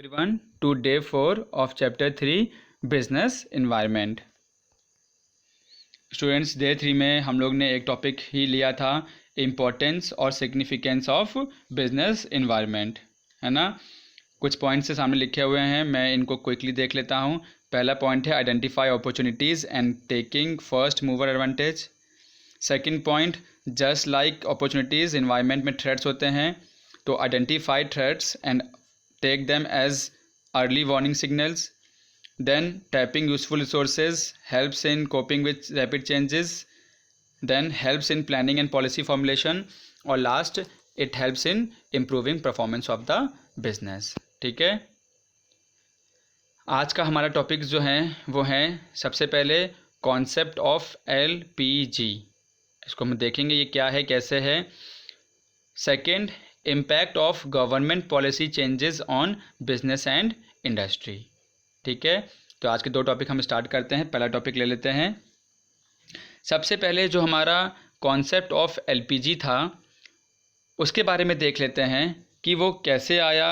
everyone to day 4 of chapter 3 business environment. Students, day 3 में हम लोग ने एक टॉपिक ही लिया था, इम्पोर्टेंस और सिग्निफिकेंस ऑफ बिजनेस इन्वायरमेंट, है ना। कुछ पॉइंट्स से सामने लिखे हुए हैं, मैं इनको क्विकली देख लेता हूँ। पहला पॉइंट है identify opportunities and taking first mover advantage. Second point, just like opportunities environment में थ्रेट्स होते हैं, तो identify threats and take them as early warning signals. Then tapping useful resources helps in coping with rapid changes. Then helps in planning and policy formulation. और last, it helps in improving performance of the business. ठीक है, आज का हमारा topic जो है वो है सबसे पहले कॉन्सेप्ट ऑफ LPG। इसको हम देखेंगे ये क्या है, कैसे है। Second, impact of government policy changes on business and industry. ठीक है, तो आज के दो टॉपिक हम स्टार्ट करते हैं। पहला टॉपिक ले लेते हैं। सबसे पहले जो हमारा कॉन्सेप्ट ऑफ LPG था उसके बारे में देख लेते हैं कि वो कैसे आया,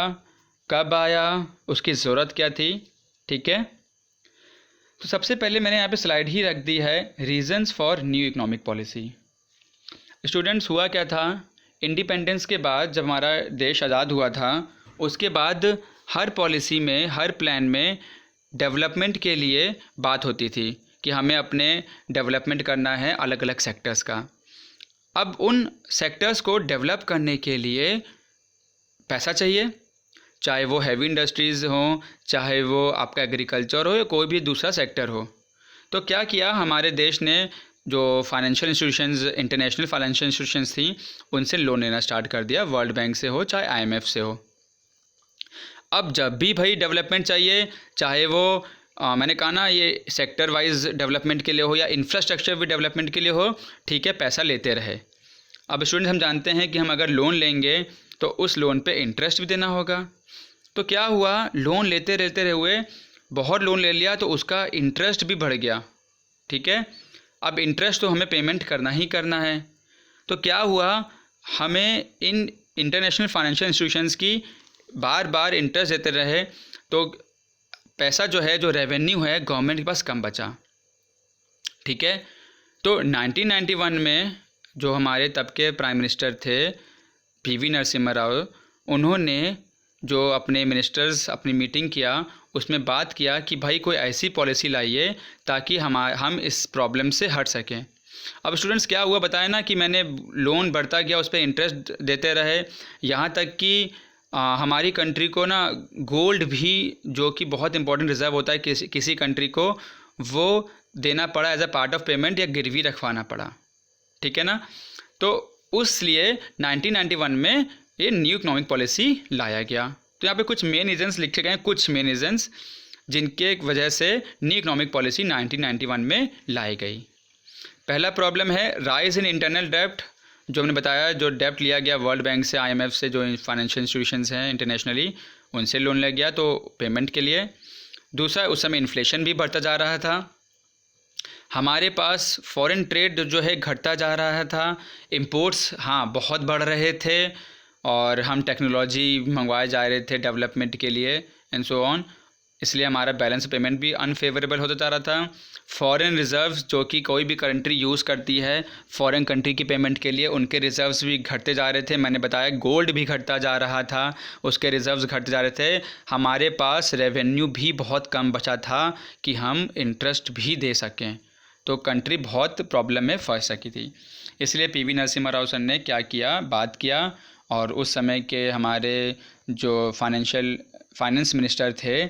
कब आया, उसकी ज़रूरत क्या थी। ठीक है, तो सबसे पहले मैंने यहाँ पे स्लाइड ही रख दी है, reasons for new economic policy. Students, हुआ क्या था, इंडिपेंडेंस के बाद जब हमारा देश आज़ाद हुआ था उसके बाद हर पॉलिसी में, हर प्लान में डेवलपमेंट के लिए बात होती थी कि हमें अपने डेवलपमेंट करना है अलग अलग सेक्टर्स का। अब उन सेक्टर्स को डेवलप करने के लिए पैसा चाहिए, चाहे वो हैवी इंडस्ट्रीज़ हो, चाहे वो आपका एग्रीकल्चर हो या कोई भी दूसरा सेक्टर हो। तो क्या किया हमारे देश ने, जो financial institutions, international financial institutions थी, उनसे लोन लेना स्टार्ट कर दिया, वर्ल्ड बैंक से हो चाहे IMF से हो। अब जब भी भाई डेवलपमेंट चाहिए, चाहे वो मैंने कहा ना ये सेक्टर वाइज डेवलपमेंट के लिए हो या इंफ्रास्ट्रक्चर भी डेवलपमेंट के लिए हो, ठीक है, पैसा लेते रहे। अब स्टूडेंट, हम जानते हैं कि हम अगर लोन लेंगे तो उस लोन पे इंटरेस्ट भी देना होगा। तो क्या हुआ, लोन लेते रहते हुए बहुत लोन ले लिया तो उसका इंटरेस्ट भी बढ़ गया। ठीक है, अब इंटरेस्ट तो हमें पेमेंट करना ही करना है। तो क्या हुआ, हमें इन इंटरनेशनल फाइनेंशियल इंस्टीट्यूशंस की बार बार इंटरेस्ट देते रहे, तो पैसा जो है, जो रेवेन्यू है, गवर्नमेंट के पास कम बचा। ठीक है, तो 1991 में जो हमारे तब के प्राइम मिनिस्टर थे PV नरसिम्हा राव, उन्होंने जो अपने मिनिस्टर्स अपनी मीटिंग किया, उसमें बात किया कि भाई कोई ऐसी पॉलिसी लाइए ताकि हम इस प्रॉब्लम से हट सकें। अब स्टूडेंट्स, क्या हुआ बताएं ना कि मैंने लोन बढ़ता गया, उस पर इंटरेस्ट देते रहे, यहाँ तक कि हमारी कंट्री को ना गोल्ड भी, जो कि बहुत इंपॉर्टेंट रिजर्व होता है किसी कंट्री को, वो देना पड़ा as a part of payment या गिरवी रखवाना पड़ा। ठीक है ना, तो उस लिए 1991 में ये न्यू इकोनॉमिक पॉलिसी लाया गया। तो यहाँ पे कुछ मेन रीजंस लिखे गए हैं, कुछ मेन रीजंस जिनके वजह से न्यू इकोनॉमिक पॉलिसी 1991 में लाई गई। पहला प्रॉब्लम है राइज इन इंटरनल डेब्ट, जो हमने बताया, जो डेब्ट लिया गया वर्ल्ड बैंक से, IMF से, जो फाइनेंशियल इंस्टीट्यूशंस हैं इंटरनेशनली, उनसे लोन लिया गया तो पेमेंट के लिए। दूसरा, उस समय इन्फ्लेशन भी बढ़ता जा रहा था, हमारे पास फॉरेन ट्रेड जो है घटता जा रहा था, इम्पोर्ट्स बहुत बढ़ रहे थे, और हम टेक्नोलॉजी मंगवाए जा रहे थे डेवलपमेंट के लिए एंड सो ऑन, इसलिए हमारा बैलेंस पेमेंट भी अनफेवरेबल होता जा रहा था। फॉरेन रिज़र्व्स जो कि कोई भी कंट्री यूज़ करती है फॉरेन कंट्री की पेमेंट के लिए, उनके रिज़र्व्स भी घटते जा रहे थे। मैंने बताया गोल्ड भी घटता जा रहा था, उसके रिज़र्व्स घटते जा रहे थे। हमारे पास रेवेन्यू भी बहुत कम बचा था कि हम इंटरेस्ट भी दे सकें, तो कंट्री बहुत प्रॉब्लम में फंस सकी थी। इसलिए PV नरसिम्हा राव सर ने क्या किया, बात किया, और उस समय के हमारे जो फाइनेंस मिनिस्टर थे,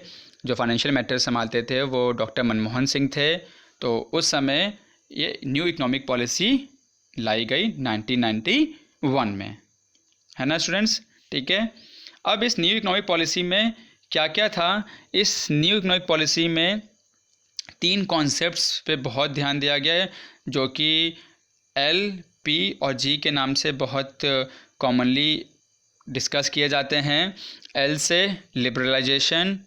जो फाइनेंशियल मैटर्स संभालते थे, वो डॉक्टर मनमोहन सिंह थे। तो उस समय ये न्यू इकोनॉमिक पॉलिसी लाई गई 1991 में, है ना स्टूडेंट्स। ठीक है, अब इस न्यू इकोनॉमिक पॉलिसी में क्या क्या था, इस न्यू इकोनॉमिक पॉलिसी में 3 कॉन्सेप्ट्स पे बहुत ध्यान दिया गया है, जो कि L, P और G के नाम से बहुत कॉमनली डिस्कस किए जाते हैं। L से लिबरलाइजेशन,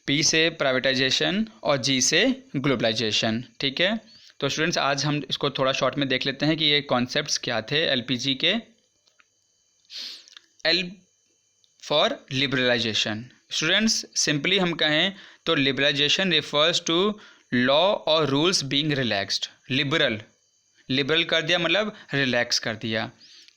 P से प्राइवेटाइजेशन और G से ग्लोबलाइजेशन। ठीक है, तो स्टूडेंट्स आज हम इसको थोड़ा शॉर्ट में देख लेते हैं कि ये कॉन्सेप्ट्स क्या थे LPG के। L for liberalisation, students simply हम कहें तो लिबरलाइजेशन रिफर्स टू लॉ और रूल्स बीइंग रिलैक्स्ड। लिबरल कर दिया मतलब रिलैक्स कर दिया।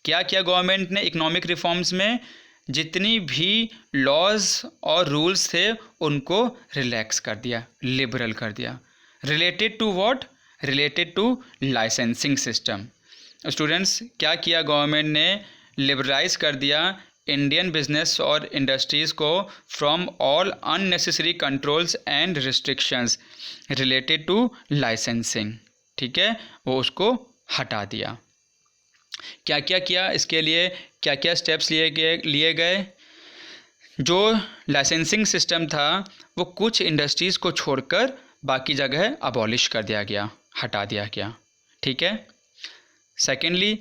क्या किया गवर्नमेंट ने इकोनॉमिक रिफॉर्म्स में, जितनी भी लॉज और रूल्स थे उनको रिलैक्स कर दिया, लिबरल कर दिया। Related to what? Related to licensing system. Students क्या किया गवर्नमेंट ने? लिबरलाइज कर दिया इंडियन बिजनेस और इंडस्ट्रीज़ को from all unnecessary controls and restrictions related to licensing. ठीक है, वो उसको हटा दिया। क्या क्या किया इसके लिए, क्या क्या स्टेप्स लिए गए? जो लाइसेंसिंग सिस्टम था वो कुछ इंडस्ट्रीज़ को छोड़कर बाकी जगह अबॉलिश कर दिया गया, हटा दिया गया। ठीक है। सेकेंडली,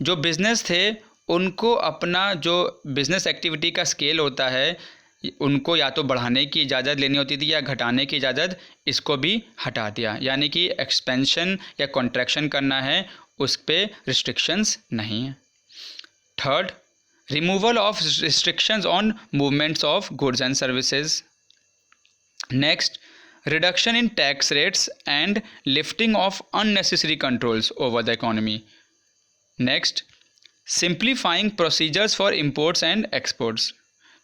जो बिज़नेस थे उनको अपना जो बिज़नेस एक्टिविटी का स्केल होता है उनको या तो बढ़ाने की इजाज़त लेनी होती थी या घटाने की इजाज़त, इसको भी हटा दिया। यानी कि एक्सपेंशन या कॉन्ट्रैक्शन करना है उस पर रिस्ट्रिक्शंस नहीं है। Third, removal of restrictions on movements of goods and services. Next, reduction in tax rates and lifting of unnecessary controls over the economy. Next, simplifying procedures for imports and exports.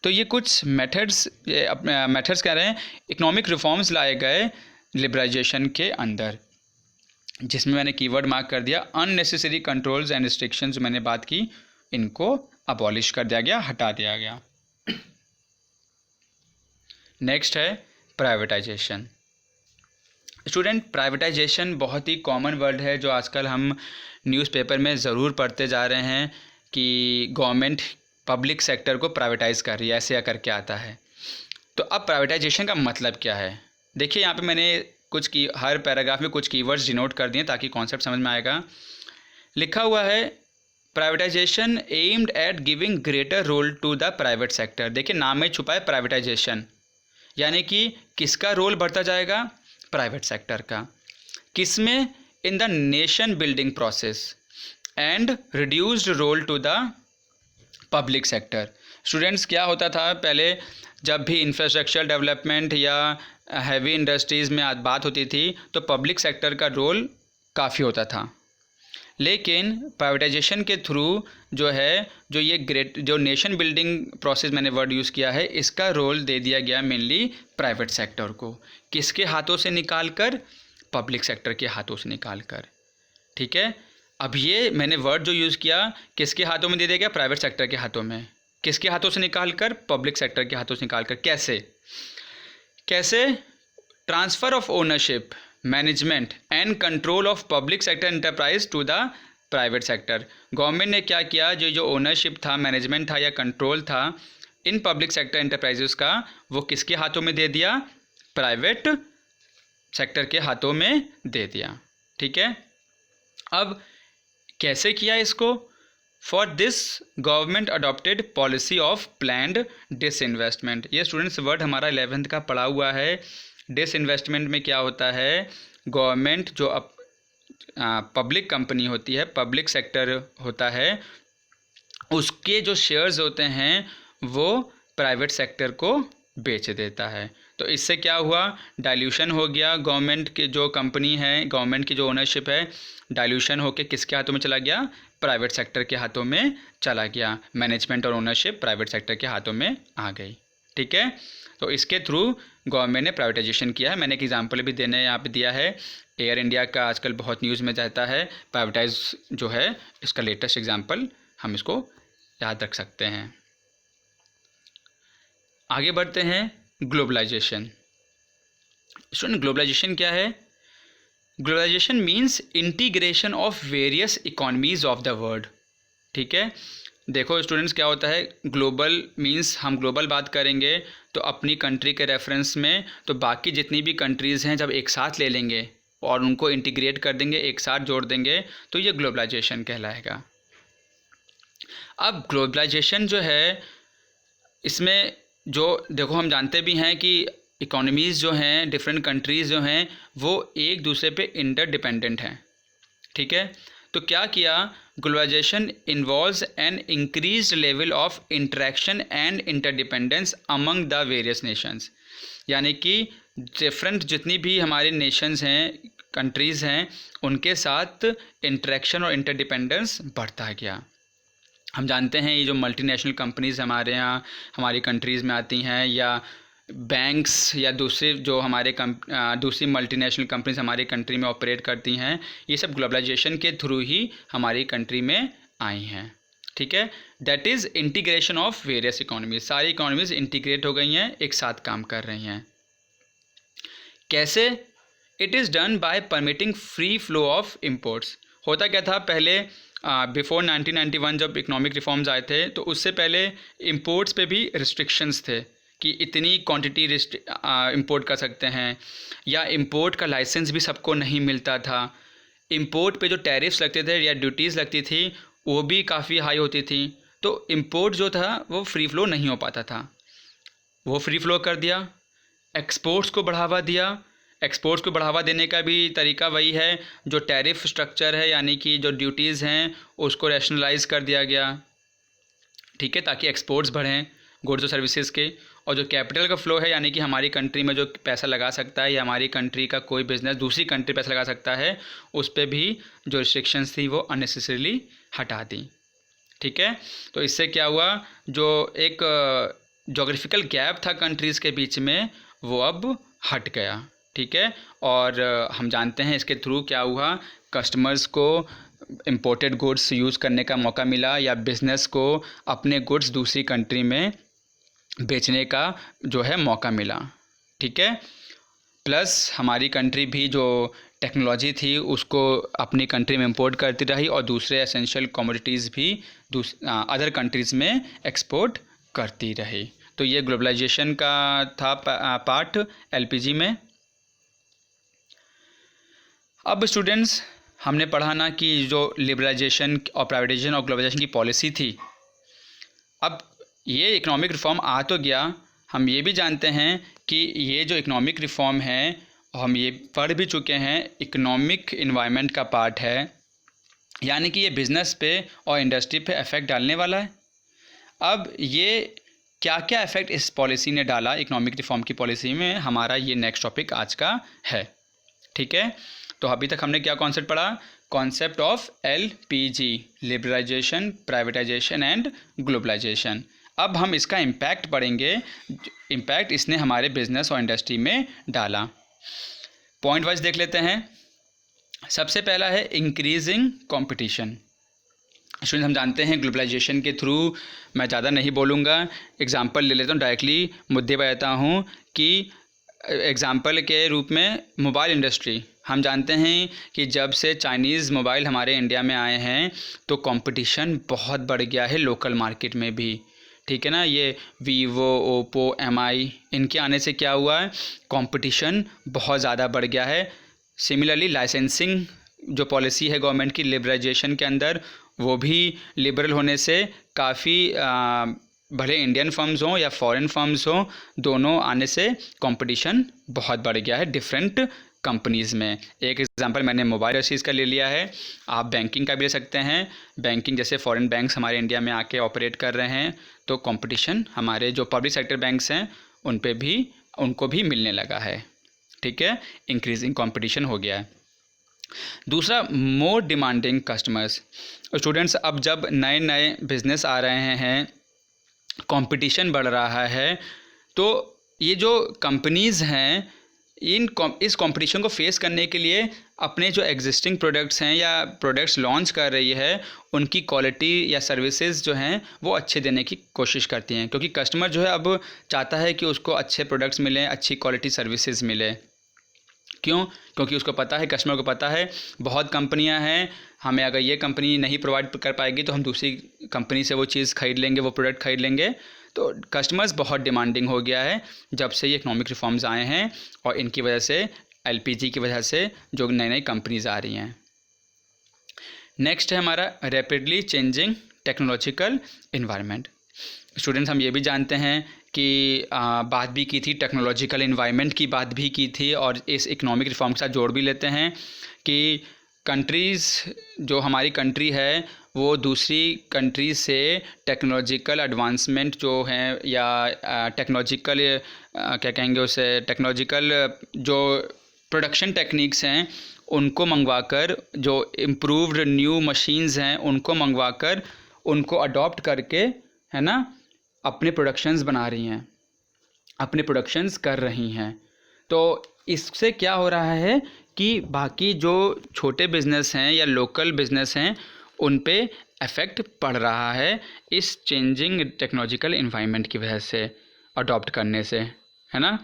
तो ये कुछ methods कह रहे हैं, economic reforms लाए गए liberalisation के अंदर, जिसमें मैंने कीवर्ड मार्क कर दिया अननेसेसरी कंट्रोल्स एंड रिस्ट्रिक्शंस। मैंने बात की, इनको अबॉलिश कर दिया गया, हटा दिया गया। नेक्स्ट है प्राइवेटाइजेशन। स्टूडेंट, प्राइवेटाइजेशन बहुत ही कॉमन वर्ड है जो आजकल हम न्यूज़पेपर में ज़रूर पढ़ते जा रहे हैं कि गवर्नमेंट पब्लिक सेक्टर को प्राइवेटाइज़ कर रही है, ऐसे करके आता है। तो अब प्राइवेटाइजेशन का मतलब क्या है? देखिए यहाँ पे मैंने हर पैराग्राफ में कुछ कीवर्ड्स डिनोट कर दिए ताकि कॉन्सेप्ट समझ में आएगा। लिखा हुआ है privatisation aimed at giving greater role to the private sector. देखिए नाम में छुपा है प्राइवेटाइजेशन, यानी कि किसका रोल बढ़ता जाएगा? प्राइवेट सेक्टर का। किसमें? In the nation building process and reduced role to the public sector. Students क्या होता था पहले, जब भी इंफ्रास्ट्रक्चर डेवलपमेंट या हैवी इंडस्ट्रीज़ में बात होती थी तो पब्लिक सेक्टर का रोल काफ़ी होता था। लेकिन प्राइवेटाइजेशन के थ्रू जो है, जो नेशन बिल्डिंग प्रोसेस मैंने वर्ड यूज़ किया है, इसका रोल दे दिया गया मेनली प्राइवेट सेक्टर को। किसके हाथों से निकाल कर? पब्लिक सेक्टर के हाथों से निकाल कर। ठीक है। अब ये मैंने वर्ड जो यूज़ किया, किसके हाथों में दे दिया गया? प्राइवेट सेक्टर के हाथों में। किसके हाथों से निकाल कर? पब्लिक सेक्टर के हाथों से निकाल कर। कैसे? Transfer of ownership, management and control of public sector enterprise to the private sector. Government ने क्या किया, जो ओनरशिप था, मैनेजमेंट था या कंट्रोल था इन पब्लिक सेक्टर एंटरप्राइजेस का, वो किसके हाथों में दे दिया? प्राइवेट सेक्टर के हाथों में दे दिया। ठीक है। अब कैसे किया इसको? For this government adopted policy of planned disinvestment. ये स्टूडेंट्स वर्ड हमारा 11th का पढ़ा हुआ है। डिसइन्वेस्टमेंट में क्या होता है? गवर्नमेंट जो पब्लिक कंपनी होती है, पब्लिक सेक्टर होता है, उसके जो शेयर्स होते हैं वो प्राइवेट सेक्टर को बेच देता है। तो इससे क्या हुआ? डाइल्यूशन हो गया। गवर्नमेंट की जो कंपनी है, गवर्नमेंट की जो ओनरशिप है, डाइल्यूशन होकर किसके हाथों में चला गया? प्राइवेट सेक्टर के हाथों में चला गया। मैनेजमेंट और ओनरशिप प्राइवेट सेक्टर के हाथों में आ गई। ठीक है। तो इसके थ्रू गवर्नमेंट ने प्राइवेटाइजेशन किया है। मैंने एक एग्जांपल भी यहाँ पे दिया है। एयर इंडिया का आजकल बहुत न्यूज़ में जाता है, प्राइवेटाइज जो है, इसका लेटेस्ट एग्जांपल हम इसको याद रख सकते हैं। आगे बढ़ते हैं। ग्लोबलाइजेशन। स्टूडेंट, ग्लोबलाइजेशन क्या है? Globalisation means integration of various economies of the world. ठीक है। देखो स्टूडेंट्स, क्या होता है? ग्लोबल मीन्स हम ग्लोबल बात करेंगे तो अपनी कंट्री के रेफरेंस में तो बाकी जितनी भी कंट्रीज़ हैं जब एक साथ ले लेंगे और उनको इंटीग्रेट कर देंगे, एक साथ जोड़ देंगे, तो ये ग्लोबलाइजेशन कहलाएगा। अब ग्लोबलाइजेशन जो है, इसमें जो देखो हम जानते भी हैं कि इकोनॉमीज़ जो हैं, डिफरेंट कंट्रीज़ जो हैं, वो एक दूसरे पे इंटरडिपेंडेंट हैं। ठीक है। तो क्या किया, globalisation involves an increased level of interaction and interdependence among the various nations, यानी कि डिफरेंट जितनी भी हमारे नेशंस हैं, कंट्रीज़ हैं, उनके साथ इंटरेक्शन और इंटरडिपेंडेंस बढ़ता गया। हम जानते हैं ये जो मल्टीनेशनल कंपनीज़ हमारे यहाँ हमारी कंट्रीज़ में आती हैं, या बैंक्स या दूसरे जो हमारे दूसरी मल्टीनेशनल कंपनीज हमारी कंट्री में ऑपरेट करती हैं, ये सब ग्लोबलाइजेशन के थ्रू ही हमारी कंट्री में आई हैं। ठीक है, that is integration of various economies, सारी इकोनॉमीज इंटीग्रेट हो गई हैं, एक साथ काम कर रही हैं। कैसे? It is done by permitting free flow of imports. होता क्या था पहले, बिफोर 1991 जब इकोनॉमिक रिफॉर्म्स आए थे, तो उससे पहले इम्पोर्ट्स पे भी रिस्ट्रिक्शंस थे कि इतनी क्वांटिटी इंपोर्ट कर सकते हैं, या इंपोर्ट का लाइसेंस भी सबको नहीं मिलता था। इंपोर्ट पे जो टैरिफ्स लगते थे या ड्यूटीज़ लगती थी वो भी काफ़ी हाई होती थी, तो इंपोर्ट जो था वो फ्री फ्लो नहीं हो पाता था। वो फ्री फ्लो कर दिया, एक्सपोर्ट्स को बढ़ावा दिया। एक्सपोर्ट्स को बढ़ावा देने का भी तरीका वही है, जो टैरिफ स्ट्रक्चर है यानी कि जो ड्यूटीज़ हैं उसको रैशनलाइज कर दिया गया। ठीक है, ताकि एक्सपोर्ट्स बढ़ें गुड्स और सर्विसेज के। और जो कैपिटल का फ्लो है, यानी कि हमारी कंट्री में जो पैसा लगा सकता है या हमारी कंट्री का कोई बिजनेस दूसरी कंट्री पैसा लगा सकता है, उस पर भी जो रिस्ट्रिक्शंस थी वो अननेसेसरीली हटा दी। ठीक है, तो इससे क्या हुआ, जो एक जोग्राफिकल गैप था कंट्रीज़ के बीच में वो अब हट गया। ठीक है, और हम जानते हैं इसके थ्रू क्या हुआ, कस्टमर्स को इम्पोर्टेड गुड्स यूज़ करने का मौका मिला, या बिज़नेस को अपने गुड्स दूसरी कंट्री में बेचने का जो है मौका मिला। ठीक है, प्लस हमारी कंट्री भी जो टेक्नोलॉजी थी उसको अपनी कंट्री में इंपोर्ट करती रही, और दूसरे एसेंशियल कमोडिटीज़ भी अदर कंट्रीज़ में एक्सपोर्ट करती रही। तो ये ग्लोबलाइजेशन का था पार्ट एलपीजी में। अब स्टूडेंट्स हमने पढ़ा ना कि जो लिबरलाइजेशन और प्राइवेटाइजेशन और ग्लोबलाइजेशन की पॉलिसी थी, अब ये इकोनॉमिक रिफॉर्म आ तो गया, हम ये भी जानते हैं कि ये जो इकोनॉमिक रिफॉर्म है, हम ये पढ़ भी चुके हैं, इकोनॉमिक इन्वायरमेंट का पार्ट है, यानी कि ये बिज़नेस पे और इंडस्ट्री पे इफ़ेक्ट डालने वाला है। अब ये क्या क्या इफ़ेक्ट इस पॉलिसी ने डाला इकोनॉमिक रिफॉर्म की पॉलिसी में, हमारा ये नेक्स्ट टॉपिक आज का है। ठीक है, तो अभी तक हमने क्या कॉन्सेप्ट पढ़ा, concept of LPG, liberalisation, privatisation and globalisation. अब हम इसका इम्पैक्ट पढ़ेंगे, इम्पैक्ट इसने हमारे बिजनेस और इंडस्ट्री में डाला। पॉइंट वाइज देख लेते हैं। सबसे पहला है इंक्रीजिंग कंपटीशन। स्टूडेंट हम जानते हैं ग्लोबलाइजेशन के थ्रू, मैं ज़्यादा नहीं बोलूँगा, एग्जांपल ले लेता हूँ, डायरेक्टली मुद्दे पर आता हूँ कि एग्जांपल के रूप में मोबाइल इंडस्ट्री। हम जानते हैं कि जब से चाइनीज़ मोबाइल हमारे इंडिया में आए हैं तो कंपटीशन बहुत बढ़ गया है लोकल मार्केट में भी। ठीक है ना, ये वीवो, ओप्पो, MI, इनके आने से क्या हुआ है, कंपटीशन बहुत ज़्यादा बढ़ गया है। सिमिलरली लाइसेंसिंग जो पॉलिसी है गवर्नमेंट की लिबरलाइजेशन के अंदर, वो भी लिबरल होने से काफ़ी भले इंडियन फर्म्स हों या फॉरेन फर्म्स हों, दोनों आने से कंपटीशन बहुत बढ़ गया है डिफरेंट कंपनीज़ में। एक एग्जांपल मैंने मोबाइल इंडस्ट्रीज़ का ले लिया है, आप बैंकिंग का भी ले सकते हैं। बैंकिंग जैसे फॉरेन बैंक्स हमारे इंडिया में आके ऑपरेट कर रहे हैं, तो कंपटीशन हमारे जो पब्लिक सेक्टर बैंक्स हैं उनको भी मिलने लगा है। ठीक है, इंक्रीजिंग कंपटीशन हो गया है। दूसरा, मोर डिमांडिंग कस्टमर्स। स्टूडेंट्स अब जब नए नए बिजनेस आ रहे हैं, कंपटीशन बढ़ रहा है, तो ये जो कंपनीज़ हैं इस कंपटीशन को फेस करने के लिए अपने जो एग्जिस्टिंग प्रोडक्ट्स हैं या प्रोडक्ट्स लॉन्च कर रही है, उनकी क्वालिटी या सर्विसेज जो हैं वो अच्छे देने की कोशिश करती हैं, क्योंकि कस्टमर जो है अब चाहता है कि उसको अच्छे प्रोडक्ट्स मिलें, अच्छी क्वालिटी सर्विसेज मिले। क्यों? क्योंकि उसको पता है, कस्टमर को पता है बहुत कंपनियां हैं, हमें अगर ये कंपनी नहीं प्रोवाइड कर पाएगी तो हम दूसरी कंपनी से वो चीज़ खरीद लेंगे, वो प्रोडक्ट खरीद लेंगे। तो कस्टमर्स बहुत डिमांडिंग हो गया है जब से ये इकोनॉमिक रिफॉर्म्स आए हैं, और इनकी वजह से एलपीजी की वजह से जो नई नई कंपनीज आ रही हैं। नेक्स्ट है हमारा rapidly changing technological environment. Students हम ये भी जानते हैं कि बात भी की थी, टेक्नोलॉजिकल इन्वायरमेंट की बात भी की थी, और इस इकोनॉमिक रिफॉर्म के साथ जोड़ भी लेते हैं कि कंट्रीज़, जो हमारी कंट्री है वो दूसरी कंट्री से टेक्नोलॉजिकल एडवांसमेंट जो हैं या टेक्नोलॉजिकल क्या कहेंगे उसे, टेक्नोलॉजिकल जो प्रोडक्शन टेक्निक्स हैं उनको मंगवाकर, जो इम्प्रूव्ड न्यू मशीन्स हैं उनको मंगवाकर, उनको अडॉप्ट करके, है ना, अपने प्रोडक्शंस बना रही हैं, अपने प्रोडक्शंस कर रही हैं। तो इससे क्या हो रहा है कि बाकी जो छोटे बिज़नेस हैं या लोकल बिज़नेस हैं उन पे इफ़ेक्ट पड़ रहा है इस चेंजिंग टेक्नोलॉजिकल इन्वायरमेंट की वजह से, अडॉप्ट करने से, है ना।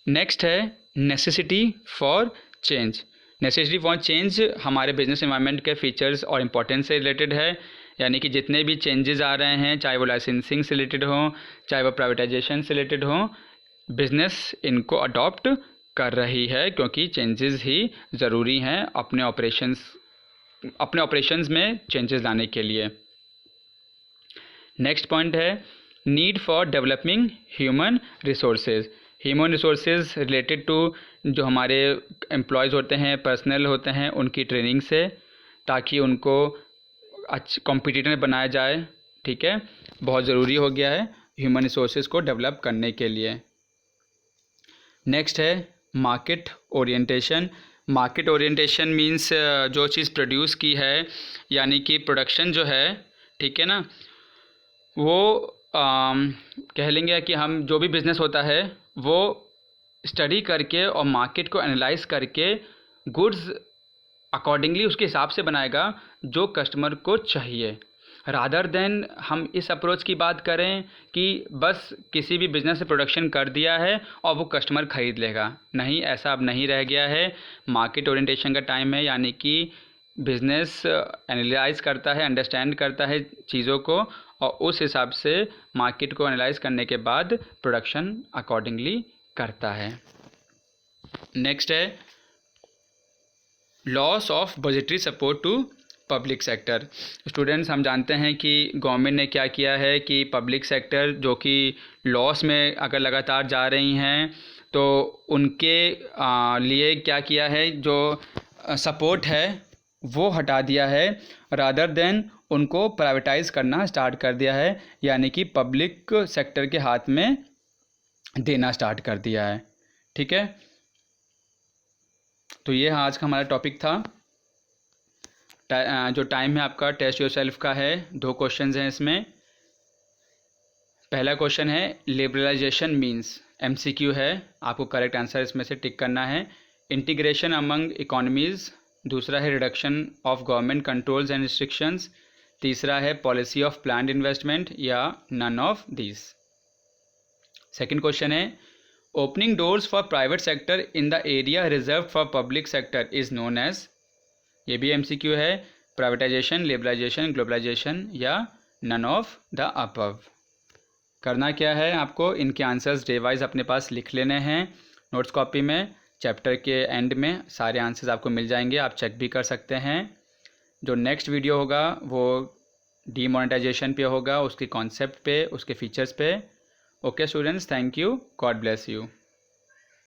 नेक्स्ट है necessity for change. Necessity for change हमारे बिजनेस इन्वायरमेंट के फीचर्स और इम्पोर्टेंस से रिलेटेड है, यानी कि जितने भी चेंजेस आ रहे हैं, चाहे वो लाइसेंसिंग से रिलेटेड हो, चाहे वो प्राइवेटाइजेशन से रिलेटेड हो, बिज़नेस इनको अडॉप्ट कर रही है क्योंकि चेंजेस ही ज़रूरी हैं अपने ऑपरेशंस में चेंजेस लाने के लिए। नेक्स्ट पॉइंट है need for developing human resources. Human resources related to जो हमारे एम्प्लॉयज़ होते हैं, पर्सनल होते हैं, उनकी ट्रेनिंग से, ताकि उनको अच्छे कॉम्पिटिटर बनाया जाए। ठीक है, बहुत ज़रूरी हो गया है ह्यूमन रिसोर्सेज को डेवलप करने के लिए। नेक्स्ट है market orientation. Market orientation means जो चीज़ प्रोड्यूस की है, यानी कि प्रोडक्शन जो है, ठीक है ना, वो कह लेंगे कि हम जो भी बिज़नेस होता है वो स्टडी करके और मार्केट को एनालाइज करके गुड्स अकॉर्डिंगली उसके हिसाब से बनाएगा जो कस्टमर को चाहिए, रादर देन हम इस अप्रोच की बात करें कि बस किसी भी बिज़नेस से प्रोडक्शन कर दिया है और वो कस्टमर ख़रीद लेगा। नहीं, ऐसा अब नहीं रह गया है। मार्केट ओरिएंटेशन का टाइम है, यानी कि बिज़नेस एनालाइज करता है, अंडरस्टैंड करता है चीज़ों को और उस हिसाब से मार्केट को एनालाइज करने के बाद प्रोडक्शन अकॉर्डिंगली करता है। नेक्स्ट है loss of budgetary support to public sector. Students, हम जानते हैं कि गवर्नमेंट ने क्या किया है कि पब्लिक सेक्टर जो कि लॉस में अगर लगातार जा रही हैं तो उनके लिए क्या किया है, जो सपोर्ट है वो हटा दिया है, रादर देन उनको प्राइवेटाइज़ करना स्टार्ट कर दिया है, यानी कि पब्लिक सेक्टर के हाथ में देना स्टार्ट कर दिया है। ठीक है, तो ये आज का हमारा टॉपिक था। जो टाइम है आपका टेस्ट योरसेल्फ का है, 2 क्वेश्चंस हैं इसमें। पहला क्वेश्चन है लिबरलाइजेशन मीन्स, MCQ है, आपको करेक्ट आंसर इसमें से टिक करना है। इंटीग्रेशन अमंग इकोनॉमीज़, दूसरा है reduction of government controls and restrictions, तीसरा है पॉलिसी ऑफ प्लान्ड इन्वेस्टमेंट या none of these. Second question है opening doors for private sector in the area reserve for public sector is known as, ये भी MCQ है, privatisation, liberalisation, globalisation या none of the above. करना क्या है, आपको इनके आंसर्स डे वाइज अपने पास लिख लेने हैं नोट्स कॉपी में। चैप्टर के एंड में सारे आंसर्स आपको मिल जाएंगे, आप चेक भी कर सकते हैं। जो नेक्स्ट वीडियो होगा वो डीमोनेटाइजेशन पे होगा, उसके कॉन्सेप्ट पे, उसके फीचर्स पे। Okay students, thank you, God bless you.